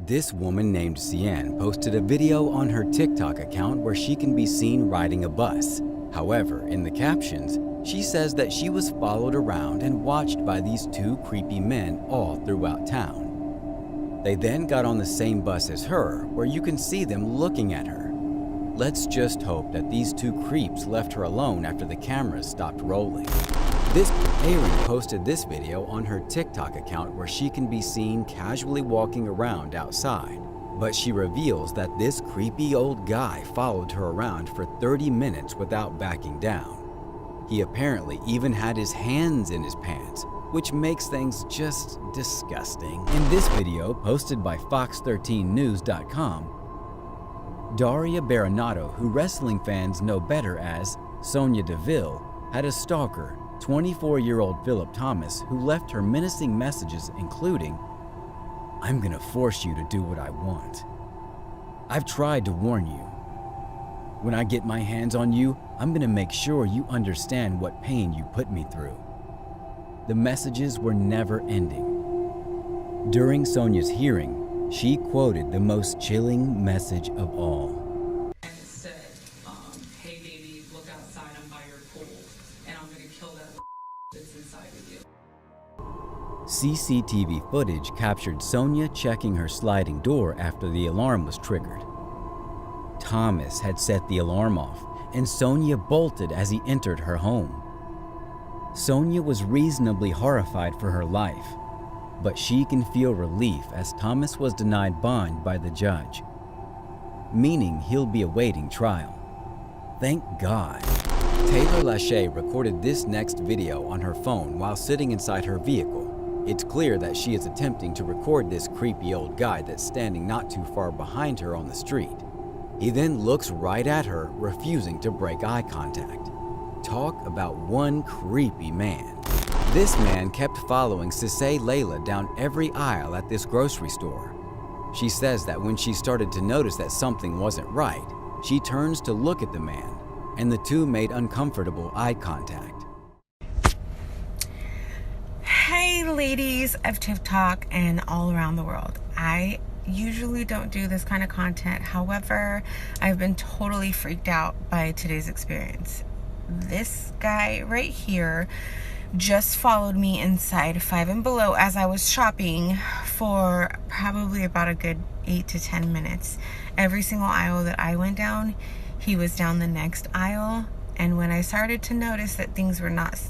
This woman named Cian posted a video on her TikTok account where she can be seen riding a bus. However, in the captions, she says that she was followed around and watched by these two creepy men all throughout town. They then got on the same bus as her, where you can see them looking at her. Let's just hope that these two creeps left her alone after the cameras stopped rolling. This Erin posted this video on her TikTok account where she can be seen casually walking around outside, but she reveals that this creepy old guy followed her around for 30 minutes without backing down. He apparently even had his hands in his pants, which makes things just disgusting. In this video posted by Fox13News.com, Daria Baronato, who wrestling fans know better as Sonya Deville, had a stalker, 24-year-old Philip Thomas, who left her menacing messages including, "I'm gonna force you to do what I want. I've tried to warn you. When I get my hands on you, I'm gonna make sure you understand what pain you put me through." The messages were never ending. During Sonya's hearing, she quoted the most chilling message of all. And it said, hey baby, look outside, I'm by your pool, and I'm gonna kill that that's inside of you. CCTV footage captured Sonya checking her sliding door after the alarm was triggered. Thomas had set the alarm off, and Sonya bolted as he entered her home. Sonya was reasonably horrified for her life, but she can feel relief as Thomas was denied bond by the judge, meaning he'll be awaiting trial. Thank God. Taylor Lachey recorded this next video on her phone while sitting inside her vehicle. It's clear that she is attempting to record this creepy old guy that's standing not too far behind her on the street. He then looks right at her, refusing to break eye contact. Talk about one creepy man. This man kept following Sisay Layla down every aisle at this grocery store. She says that when she started to notice that something wasn't right, she turns to look at the man, and the two made uncomfortable eye contact. Hey ladies of TikTok and all around the world. I usually don't do this kind of content. However, I've been totally freaked out by today's experience. This guy right here just followed me inside Five and Below as I was shopping for probably about a good 8 to 10 minutes. Every single aisle that I went down, he was down the next aisle. And when I started to notice that things were not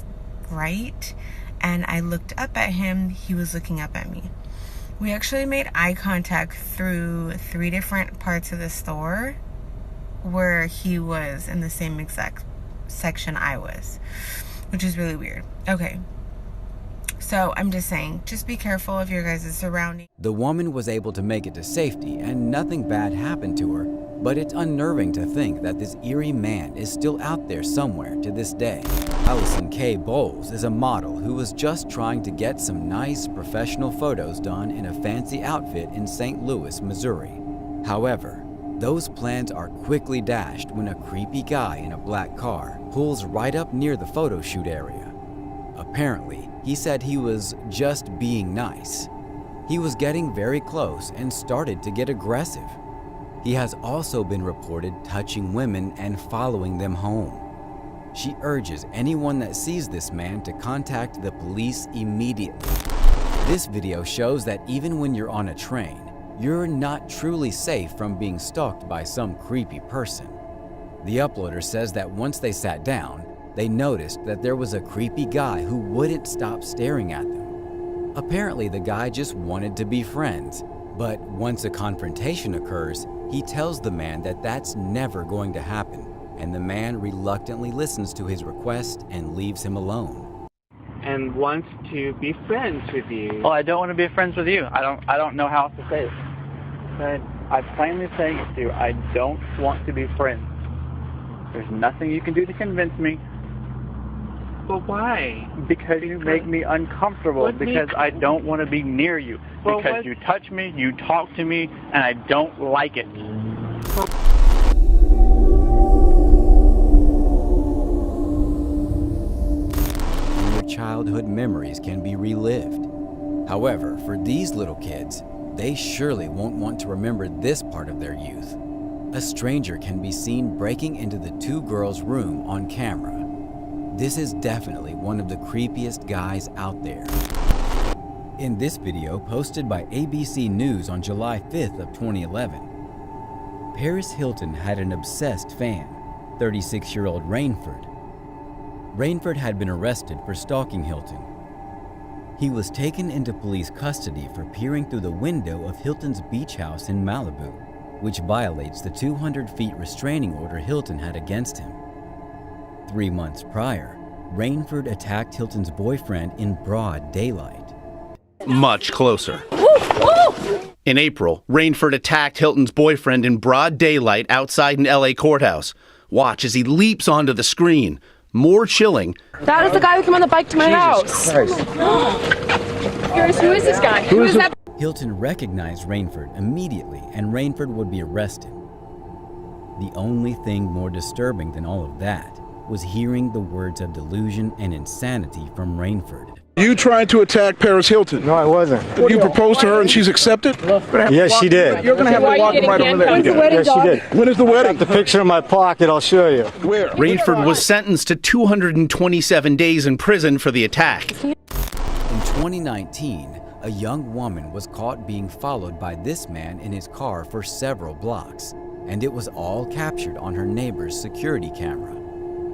right and I looked up at him, he was looking up at me. We actually made eye contact through 3 different parts of the store where he was in the same exact section I was, which is really weird. Okay, so I'm just saying, just be careful of your guys' surroundings. The woman was able to make it to safety and nothing bad happened to her, but it's unnerving to think that this eerie man is still out there somewhere to this day. Allison K. Bowles is a model who was just trying to get some nice professional photos done in a fancy outfit in St. Louis, Missouri. However, those plans are quickly dashed when a creepy guy in a black car pulls right up near the photo shoot area. Apparently, he said he was just being nice. He was getting very close and started to get aggressive. He has also been reported touching women and following them home. She urges anyone that sees this man to contact the police immediately. This video shows that even when you're on a train, you're not truly safe from being stalked by some creepy person. The uploader says that once they sat down, they noticed that there was a creepy guy who wouldn't stop staring at them. Apparently, the guy just wanted to be friends, but once a confrontation occurs, he tells the man that that's never going to happen, and the man reluctantly listens to his request and leaves him alone. And wants to be friends with you. Well, I don't want to be friends with you. I don't know how else to say it. But I'm plainly saying it to you. I don't want to be friends. There's nothing you can do to convince me. But why? Because you make me uncomfortable. Because I don't want to be near you. Because you touch me, you talk to me, and I don't like it. Your childhood memories can be relived. However, for these little kids, They surely won't want to remember this part of their youth. A stranger can be seen breaking into the two girls' room on camera. This is definitely one of the creepiest guys out there. In this video posted by ABC News on July 5th of 2011, Paris Hilton had an obsessed fan, 36-year-old Rainford. Rainford had been arrested for stalking Hilton. He was taken into police custody for peering through the window of Hilton's beach house in Malibu, which violates the 200 feet restraining order Hilton had against him. 3 months prior, Rainford attacked Hilton's boyfriend in broad daylight. Much closer. In April, Rainford attacked Hilton's boyfriend in broad daylight outside an LA courthouse. Watch as he leaps onto the screen. More chilling. That is the guy who came on the bike to my house. Curious, who is this guy? Who is that? Hilton recognized Rainford immediately, and Rainford would be arrested. The only thing more disturbing than all of that was hearing the words of delusion and insanity from Rainford. You tried to attack Paris Hilton. No, I wasn't. You proposed to her and she's accepted? Yes, she did. You're going to have to walk right over there. Yes, she did. When is the wedding? The picture in my pocket, I'll show you. Where? Rainford was sentenced to 227 days in prison for the attack. In 2019, a young woman was caught being followed by this man in his car for several blocks, and it was all captured on her neighbor's security camera.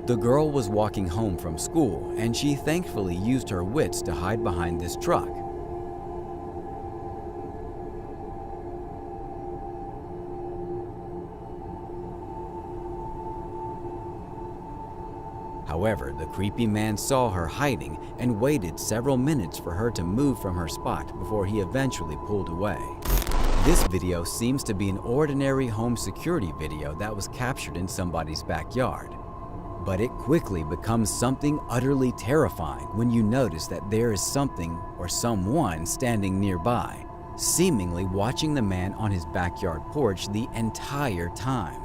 The girl was walking home from school, and she thankfully used her wits to hide behind this truck. However, the creepy man saw her hiding and waited several minutes for her to move from her spot before he eventually pulled away. This video seems to be an ordinary home security video that was captured in somebody's backyard. But it quickly becomes something utterly terrifying when you notice that there is something or someone standing nearby, seemingly watching the man on his backyard porch the entire time.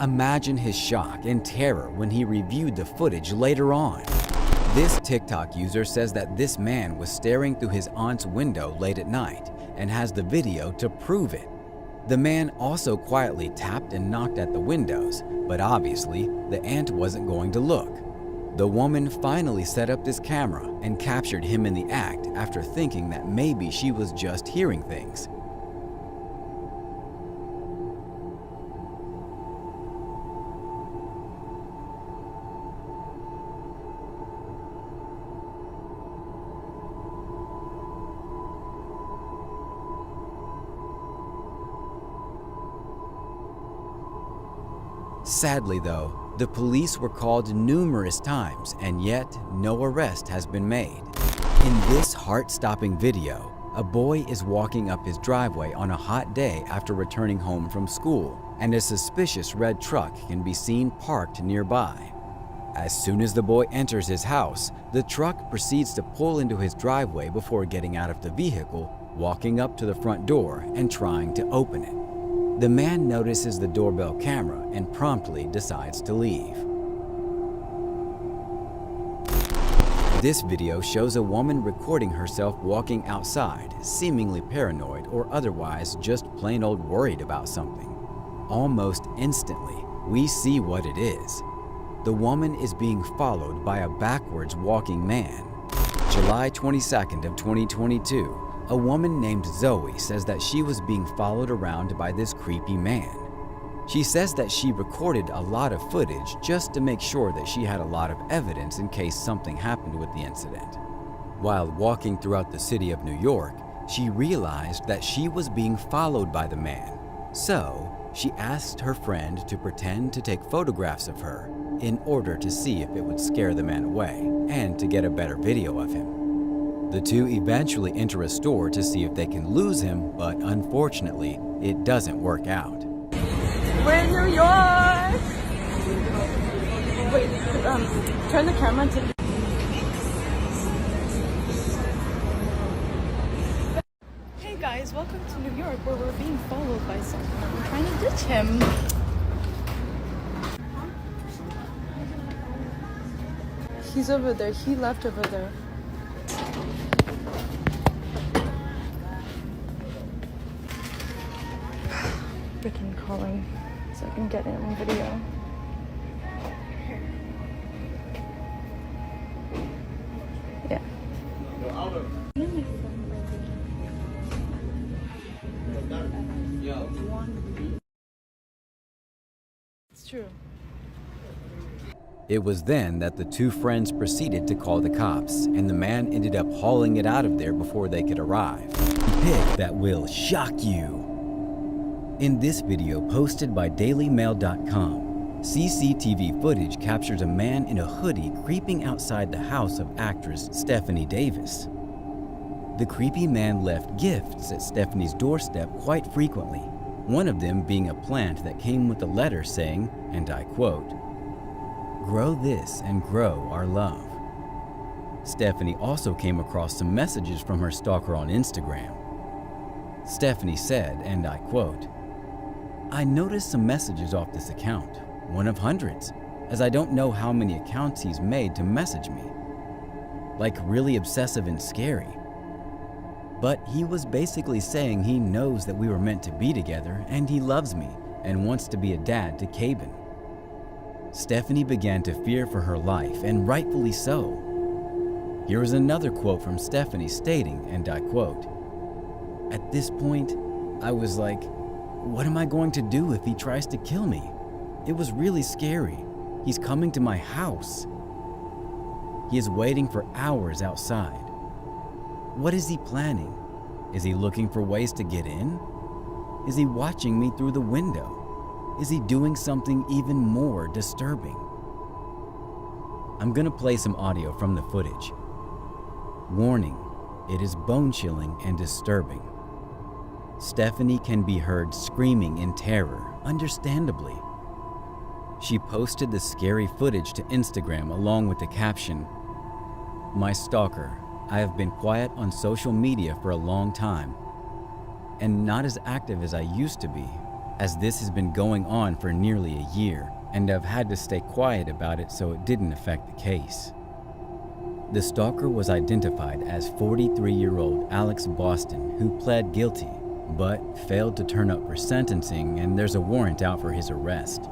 Imagine his shock and terror when he reviewed the footage later on. This TikTok user says that this man was staring through his aunt's window late at night and has the video to prove it. The man also quietly tapped and knocked at the windows, but obviously the aunt wasn't going to look. The woman finally set up this camera and captured him in the act after thinking that maybe she was just hearing things. Sadly though, the police were called numerous times and yet no arrest has been made. In this heart-stopping video, a boy is walking up his driveway on a hot day after returning home from school, and a suspicious red truck can be seen parked nearby. As soon as the boy enters his house, the truck proceeds to pull into his driveway before getting out of the vehicle, walking up to the front door and trying to open it. The man notices the doorbell camera and promptly decides to leave. This video shows a woman recording herself walking outside, seemingly paranoid or otherwise just plain old worried about something. Almost instantly, we see what it is. The woman is being followed by a backwards walking man. July 22nd of 2022, a woman named Zoe says that she was being followed around by this creepy man. She says that she recorded a lot of footage just to make sure that she had a lot of evidence in case something happened with the incident. While walking throughout the city of New York, she realized that she was being followed by the man. So, she asked her friend to pretend to take photographs of her in order to see if it would scare the man away and to get a better video of him. The two eventually enter a store to see if they can lose him, but unfortunately, it doesn't work out. We're in New York! Wait, turn the camera to... Hey guys, welcome to New York where we're being followed by someone. We're trying to ditch him. He's over there. He left over there. Freaking calling so I can get it on video. Yeah. It's true. It was then that the two friends proceeded to call the cops, and the man ended up hauling it out of there before they could arrive. A pic that will shock you. In this video posted by dailymail.com, CCTV footage captures a man in a hoodie creeping outside the house of actress Stephanie Davis. The creepy man left gifts at Stephanie's doorstep quite frequently, one of them being a plant that came with a letter saying, and I quote, "Grow this and grow our love." Stephanie also came across some messages from her stalker on Instagram. Stephanie said, and I quote, "I noticed some messages off this account, one of hundreds, as I don't know how many accounts he's made to message me. Like really obsessive and scary. But he was basically saying he knows that we were meant to be together and he loves me and wants to be a dad to Cabin." Stephanie began to fear for her life, and rightfully so. Here is another quote from Stephanie stating, and I quote, "At this point, I was like, what am I going to do if he tries to kill me? It was really scary. He's coming to my house. He is waiting for hours outside. What is he planning? Is he looking for ways to get in? Is he watching me through the window? Is he doing something even more disturbing?" I'm gonna play some audio from the footage. Warning, it is bone-chilling and disturbing. Stephanie can be heard screaming in terror, understandably. She posted the scary footage to Instagram along with the caption, "My stalker, I have been quiet on social media for a long time and not as active as I used to be, as this has been going on for nearly a year, and I've had to stay quiet about it so it didn't affect the case." The stalker was identified as 43-year-old Alex Boston, who pled guilty. but failed to turn up for sentencing, and there's a warrant out for his arrest.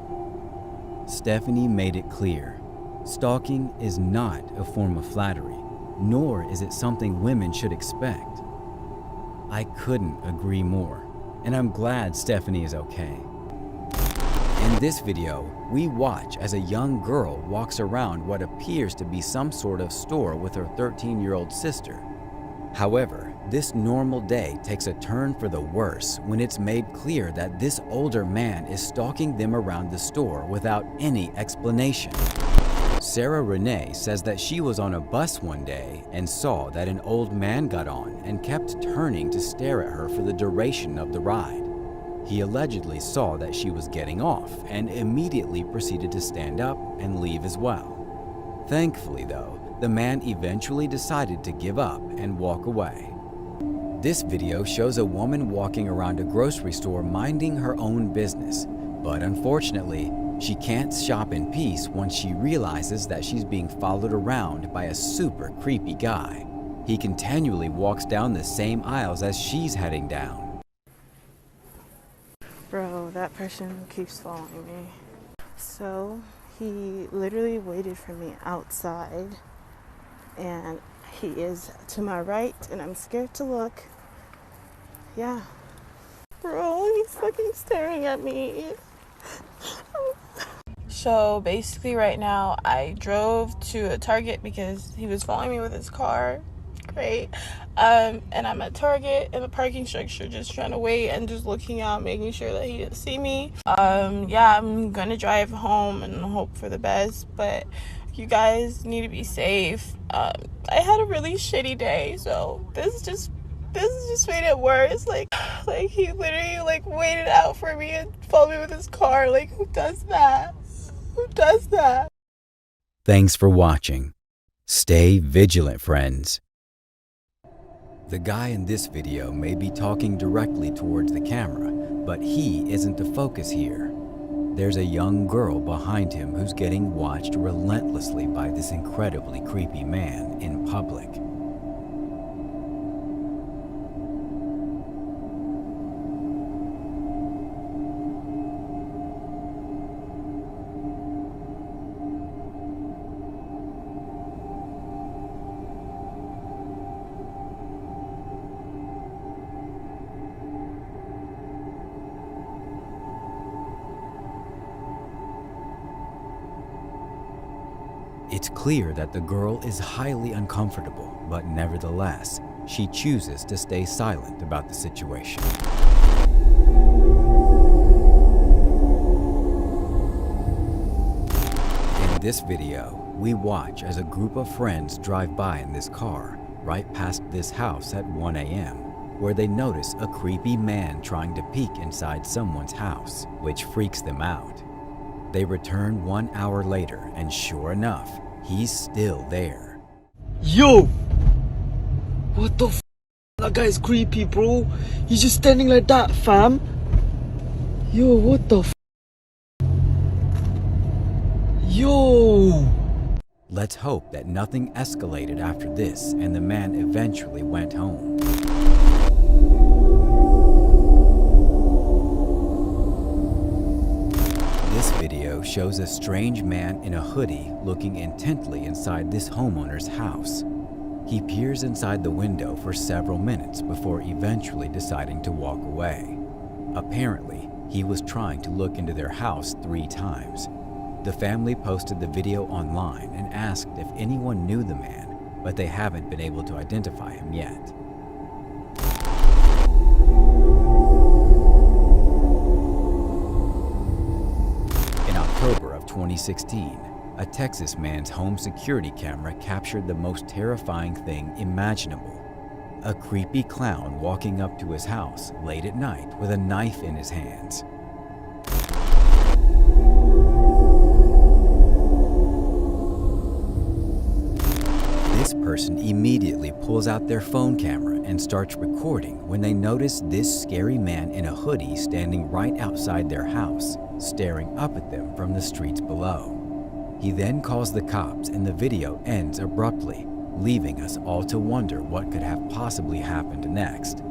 Stephanie made it clear, stalking is not a form of flattery, nor is it something women should expect. I couldn't agree more, and I'm glad Stephanie is okay. In this video, we watch as a young girl walks around what appears to be some sort of store with her 13-year-old sister. However, this normal day takes a turn for the worse when it's made clear that this older man is stalking them around the store without any explanation. Sarah Renee says that she was on a bus one day and saw that an old man got on and kept turning to stare at her for the duration of the ride. He allegedly saw that she was getting off and immediately proceeded to stand up and leave as well. Thankfully, though, the man eventually decided to give up and walk away. This video shows a woman walking around a grocery store minding her own business, but unfortunately, she can't shop in peace once she realizes that she's being followed around by a super creepy guy. He continually walks down the same aisles as she's heading down. Bro, that person keeps following me. So, he literally waited for me outside, and he is to my right, and I'm scared to look. Yeah. Bro, he's fucking staring at me. So basically right now, I drove to a Target because he was following me with his car. Great. And I'm at Target in the parking structure just trying to wait and just looking out, making sure that he didn't see me. Yeah, I'm gonna drive home and hope for the best, but you guys need to be safe. I had a really shitty day, so this just made it worse. Like he literally waited out for me and followed me with his car. Like, who does that? Who does that? Thanks for watching. Stay vigilant, friends. The guy in this video may be talking directly towards the camera, but he isn't the focus here. There's a young girl behind him who's getting watched relentlessly by this incredibly creepy man in public. It's clear that the girl is highly uncomfortable, but nevertheless, she chooses to stay silent about the situation. In this video, we watch as a group of friends drive by in this car, right past this house at 1 a.m., where they notice a creepy man trying to peek inside someone's house, which freaks them out. They return 1 hour later, and sure enough, he's still there. Yo! What the f? That guy's creepy, bro. He's just standing like that, fam. Yo, what the f? Yo! Let's hope that nothing escalated after this and the man eventually went home. This video shows a strange man in a hoodie looking intently inside this homeowner's house. He peers inside the window for several minutes before eventually deciding to walk away. Apparently, he was trying to look into their house 3 times. The family posted the video online and asked if anyone knew the man, but they haven't been able to identify him yet. In October of 2016, a Texas man's home security camera captured the most terrifying thing imaginable. A creepy clown walking up to his house late at night with a knife in his hands. This person immediately pulls out their phone camera and starts recording when they notice this scary man in a hoodie standing right outside their house, staring up at them from the streets below. He then calls the cops and the video ends abruptly, leaving us all to wonder what could have possibly happened next.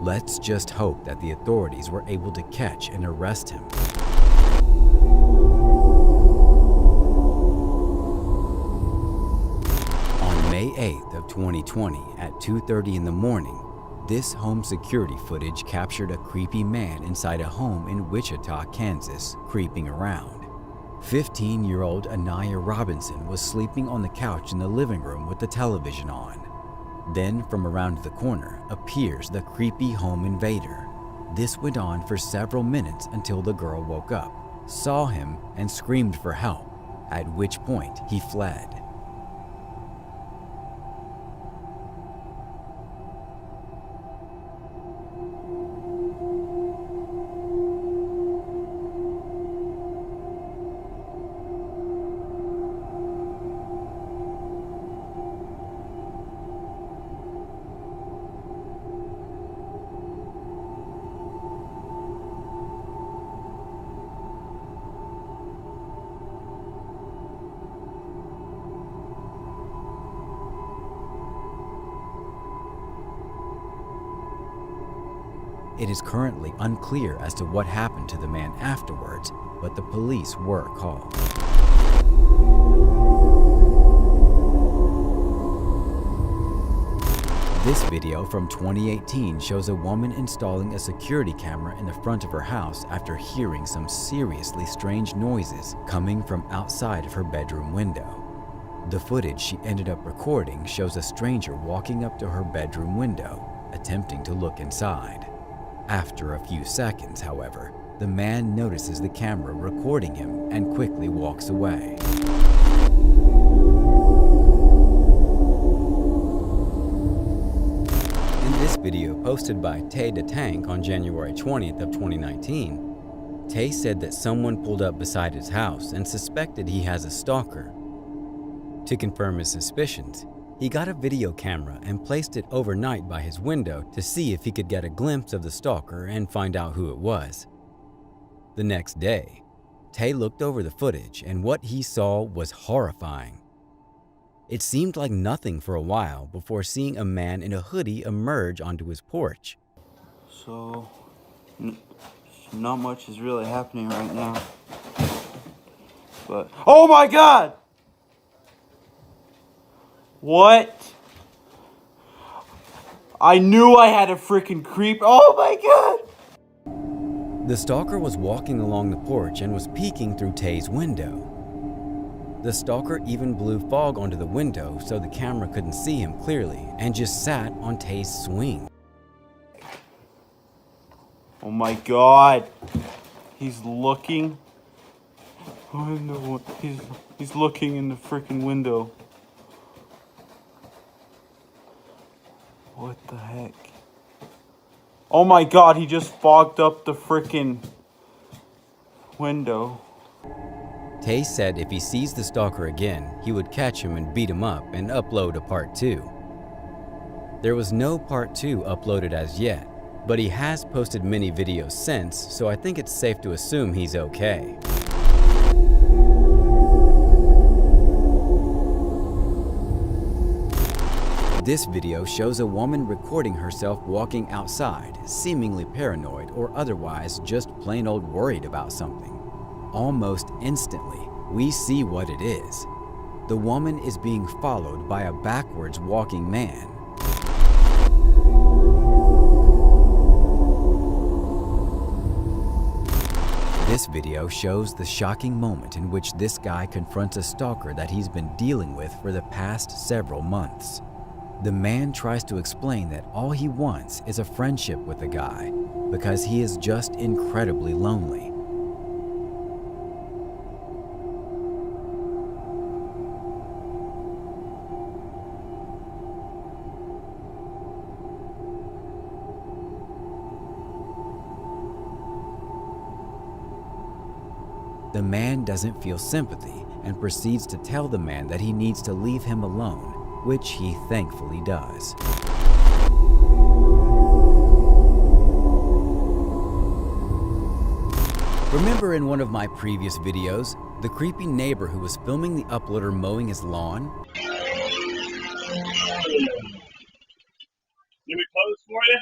Let's just hope that the authorities were able to catch and arrest him. On May 8th of 2020 at 2:30 in the morning, this home security footage captured a creepy man inside a home in Wichita, Kansas, creeping around. 15-year-old Anaya Robinson was sleeping on the couch in the living room with the television on. Then, from around the corner, appears the creepy home invader. This went on for several minutes until the girl woke up, saw him, and screamed for help, at which point he fled. It is currently unclear as to what happened to the man afterwards, but the police were called. This video from 2018 shows a woman installing a security camera in the front of her house after hearing some seriously strange noises coming from outside of her bedroom window. The footage she ended up recording shows a stranger walking up to her bedroom window, attempting to look inside. After a few seconds, however, the man notices the camera recording him and quickly walks away. In this video posted by Tay the Tank on January 20th of 2019, Tay said that someone pulled up beside his house and suspected he has a stalker. To confirm his suspicions, he got a video camera and placed it overnight by his window to see if he could get a glimpse of the stalker and find out who it was. The next day, Tay looked over the footage and what he saw was horrifying. It seemed like nothing for a while before seeing a man in a hoodie emerge onto his porch. So, not much is really happening right now. But, oh my God! What? I knew I had a freaking creep. Oh my God! The stalker was walking along the porch and was peeking through Tay's window. The stalker even blew fog onto the window so the camera couldn't see him clearly and just sat on Tay's swing. Oh my God! He's looking. Oh no! He's looking in the freaking window. What the heck? Oh my God, he just fogged up the freaking window. Tay said if he sees the stalker again, he would catch him and beat him up and upload a part 2. There was no part 2 uploaded as yet, but he has posted many videos since, so I think it's safe to assume he's okay. This video shows a woman recording herself walking outside, seemingly paranoid or otherwise just plain old worried about something. Almost instantly, we see what it is. The woman is being followed by a backwards walking man. This video shows the shocking moment in which this guy confronts a stalker that he's been dealing with for the past several months. The man tries to explain that all he wants is a friendship with the guy because he is just incredibly lonely. The man doesn't feel sympathy and proceeds to tell the man that he needs to leave him alone, which he thankfully does. Remember in one of my previous videos, the creepy neighbor who was filming the uploader mowing his lawn? Give me clothes for you?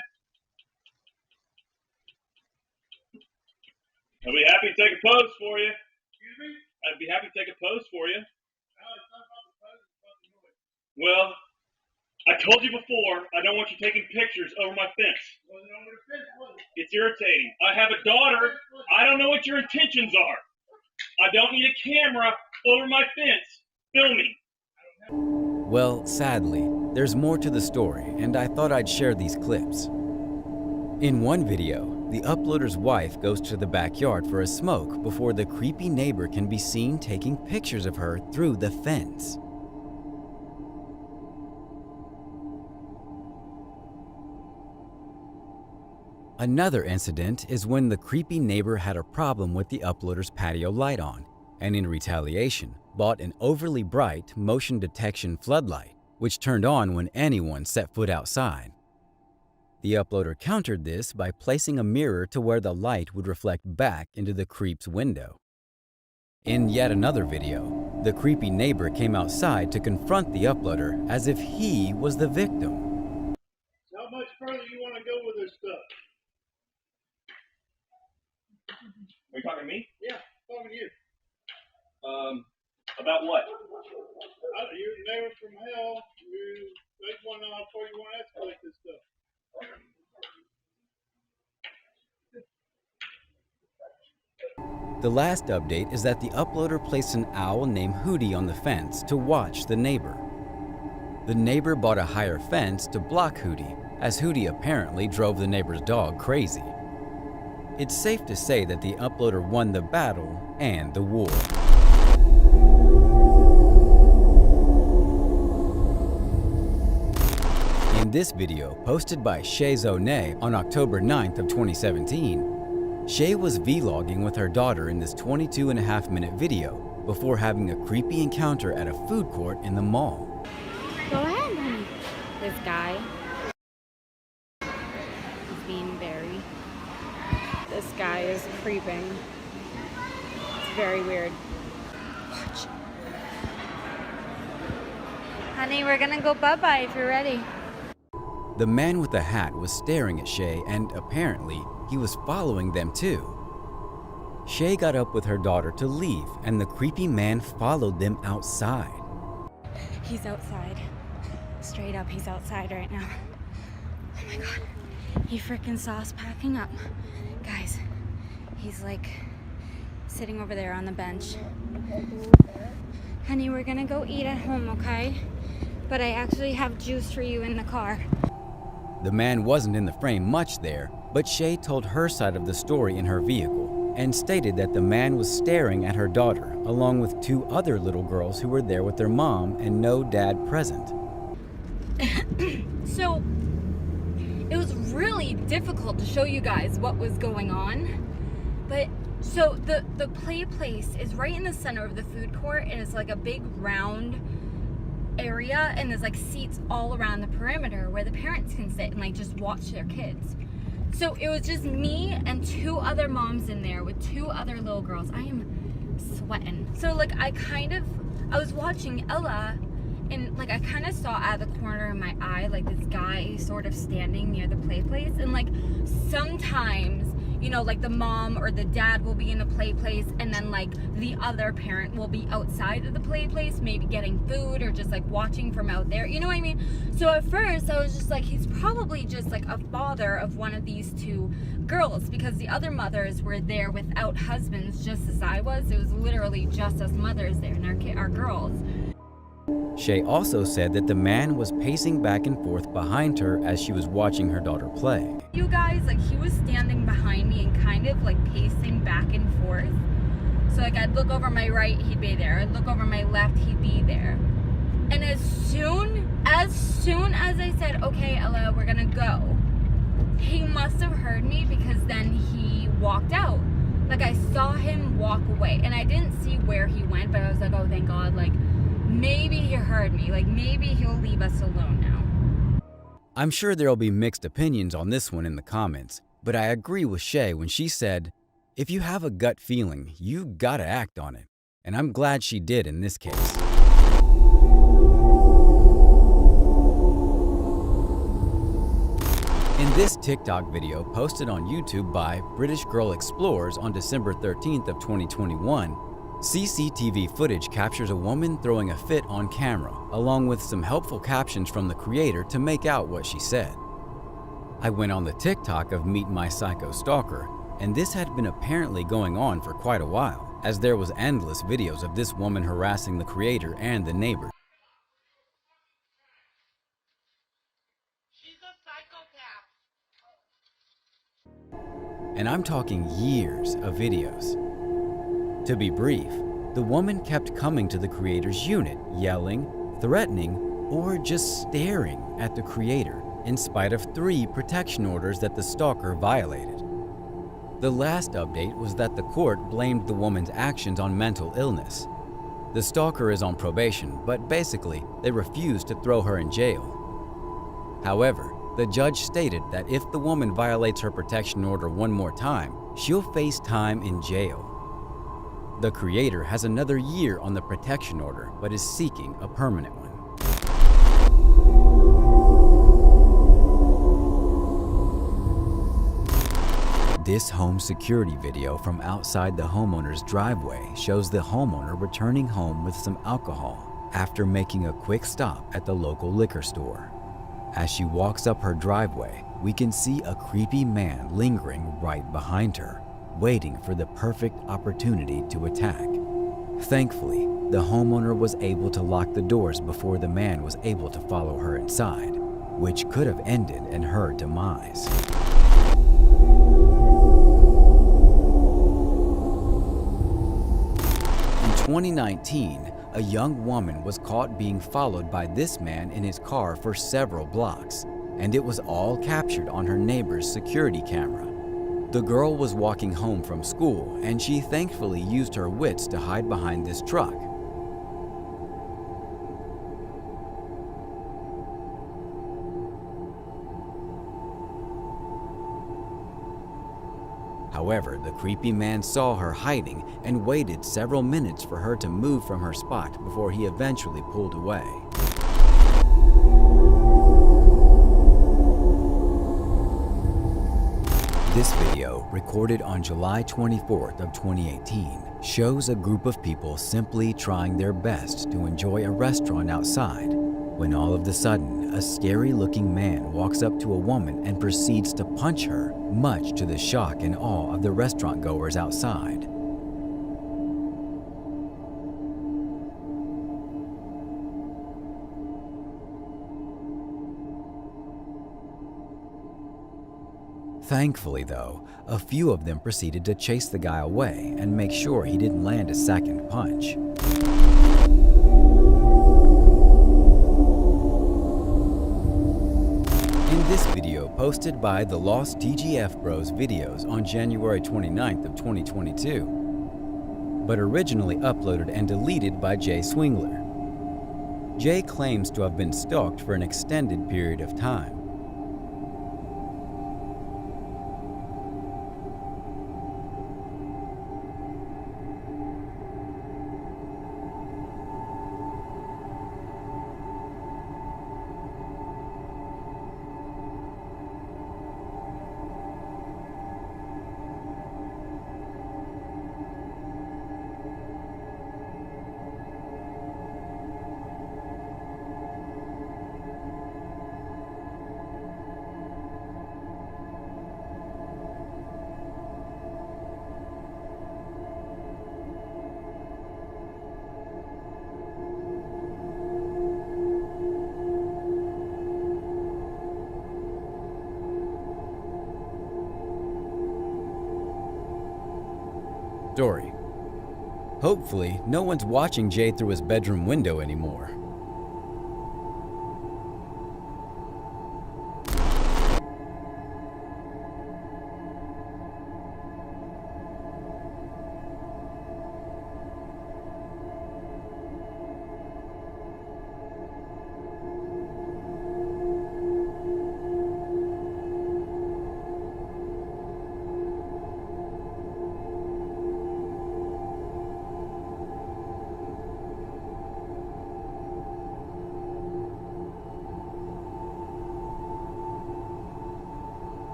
happy to take a pose for you. Excuse me? I'd be happy to take a pose for you. No, it's not about the pose, it's about the noise. Well, I told you before, I don't want you taking pictures over my fence. Wasn't over the fence, was it? It's irritating. I have a daughter. I don't know what your intentions are. I don't need a camera over my fence filming. Well, sadly, there's more to the story, and I thought I'd share these clips. In one video, the uploader's wife goes to the backyard for a smoke before the creepy neighbor can be seen taking pictures of her through the fence. Another incident is when the creepy neighbor had a problem with the uploader's patio light on, and in retaliation, bought an overly bright motion detection floodlight, which turned on when anyone set foot outside. The uploader countered this by placing a mirror to where the light would reflect back into the creep's window. In yet another video, the creepy neighbor came outside to confront the uploader as if he was the victim. How much further you want to go with this stuff? Are you talking to me? Yeah, talking to you. About what? You're the neighbor from hell. They want to know how far you want to escalate this stuff. The last update is that the uploader placed an owl named Hootie on the fence to watch the neighbor. The neighbor bought a higher fence to block Hootie, as Hootie apparently drove the neighbor's dog crazy. It's safe to say that the uploader won the battle and the war. In this video, posted by Shay Zonay on October 9th of 2017, Shay was vlogging with her daughter in this 22.5-minute video before having a creepy encounter at a food court in the mall. Go ahead, honey. This guy is being very... This guy is creeping. It's very weird. Watch. Honey, we're gonna go bye-bye if you're ready. The man with the hat was staring at Shay, and apparently he was following them too. Shay got up with her daughter to leave, and the creepy man followed them outside. He's outside. Straight up, he's outside right now. Oh my god. He freaking saw us packing up. Guys, he's like sitting over there on the bench. Honey, we're gonna go eat at home, okay? But I actually have juice for you in the car. The man wasn't in the frame much there, but Shay told her side of the story in her vehicle and stated that the man was staring at her daughter along with two other little girls who were there with their mom and no dad present. So, it was really difficult to show you guys what was going on, but so the play place is right in the center of the food court, and it's like a big round area, and there's like seats all around the perimeter where the parents can sit and like just watch their kids. So it was just me and two other moms in there with two other little girls. I am sweating. So like I was watching Ella, and like I kind of saw out of the corner of my eye like this guy sort of standing near the play place, and like sometimes, you know, like the mom or the dad will be in the play place, and then like the other parent will be outside of the play place, maybe getting food or just like watching from out there, you know what I mean? So at first I was just like, he's probably just like a father of one of these two girls, because the other mothers were there without husbands, just as I was. It was literally just us mothers there and our girls. Shay also said that the man was pacing back and forth behind her as she was watching her daughter play. You guys, like he was standing behind me and kind of like pacing back and forth. So like I'd look over my right, he'd be there. I'd look over my left, he'd be there. And as soon as I said, okay, Ella, we're gonna go, he must have heard me, because then he walked out. Like I saw him walk away, and I didn't see where he went, but I was like, oh, thank God, like maybe he heard me, like maybe he'll leave us alone now. I'm sure there'll be mixed opinions on this one in the comments, but I agree with Shay when she said, if you have a gut feeling, you gotta act on it. And I'm glad she did in this case. In this TikTok video posted on YouTube by British Girl Explores on December 13th of 2021, CCTV footage captures a woman throwing a fit on camera, along with some helpful captions from the creator to make out what she said. I went on the TikTok of Meet My Psycho Stalker, and this had been apparently going on for quite a while, as there was endless videos of this woman harassing the creator and the neighbors. And I'm talking years of videos. To be brief, the woman kept coming to the creator's unit, yelling, threatening, or just staring at the creator, in spite of 3 protection orders that the stalker violated. The last update was that the court blamed the woman's actions on mental illness. The stalker is on probation, but basically, they refused to throw her in jail. However, the judge stated that if the woman violates her protection order one more time, she'll face time in jail. The creator has another year on the protection order, but is seeking a permanent one. This home security video from outside the homeowner's driveway shows the homeowner returning home with some alcohol after making a quick stop at the local liquor store. As she walks up her driveway, we can see a creepy man lingering right behind her, waiting for the perfect opportunity to attack. Thankfully, the homeowner was able to lock the doors before the man was able to follow her inside, which could have ended in her demise. In 2019, a young woman was caught being followed by this man in his car for several blocks, and it was all captured on her neighbor's security camera. The girl was walking home from school, and she thankfully used her wits to hide behind this truck. However, the creepy man saw her hiding and waited several minutes for her to move from her spot before he eventually pulled away. This video, recorded on July 24th of 2018, shows a group of people simply trying their best to enjoy a restaurant outside, when all of a sudden, a scary-looking man walks up to a woman and proceeds to punch her, much to the shock and awe of the restaurant goers outside. Thankfully, though, a few of them proceeded to chase the guy away and make sure he didn't land a second punch. In this video posted by the Lost TGF Bros videos on January 29th of 2022, but originally uploaded and deleted by Jay Swingler. Jay claims to have been stalked for an extended period of time. Story. Hopefully, no one's watching Jay through his bedroom window anymore.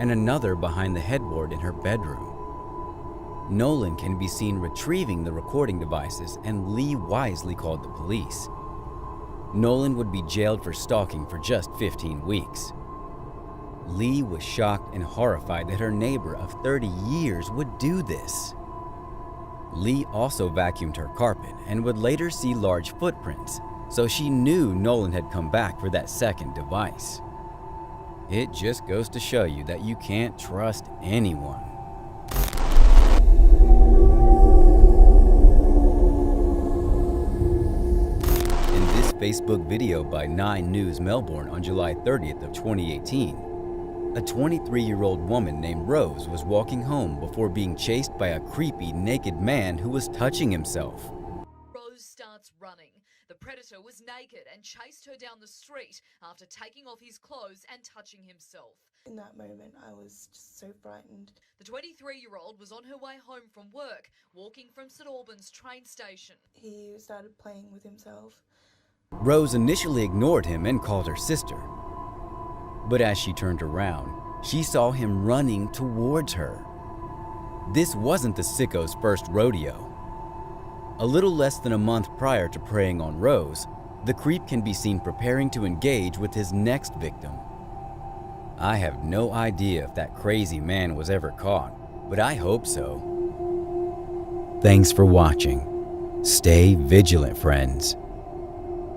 and another behind the headboard in her bedroom. Nolan can be seen retrieving the recording devices, and Lee wisely called the police. Nolan would be jailed for stalking for just 15 weeks. Lee was shocked and horrified that her neighbor of 30 years would do this. Lee also vacuumed her carpet and would later see large footprints, so she knew Nolan had come back for that second device. It just goes to show you that you can't trust anyone. In this Facebook video by 9 News Melbourne on July 30th of 2018, a 23-year-old woman named Rose was walking home before being chased by a creepy naked man who was touching himself. Rose starts running. The predator was naked and chased her down the street after taking off his clothes and touching himself. In that moment, I was just so frightened. The 23-year-old was on her way home from work, walking from St Albans train station. He started playing with himself. Rose initially ignored him and called her sister. But as she turned around, she saw him running towards her. This wasn't the sicko's first rodeo. A little less than a month prior to preying on Rose, the creep can be seen preparing to engage with his next victim. I have no idea if that crazy man was ever caught, but I hope so. Thanks for watching. Stay vigilant, friends.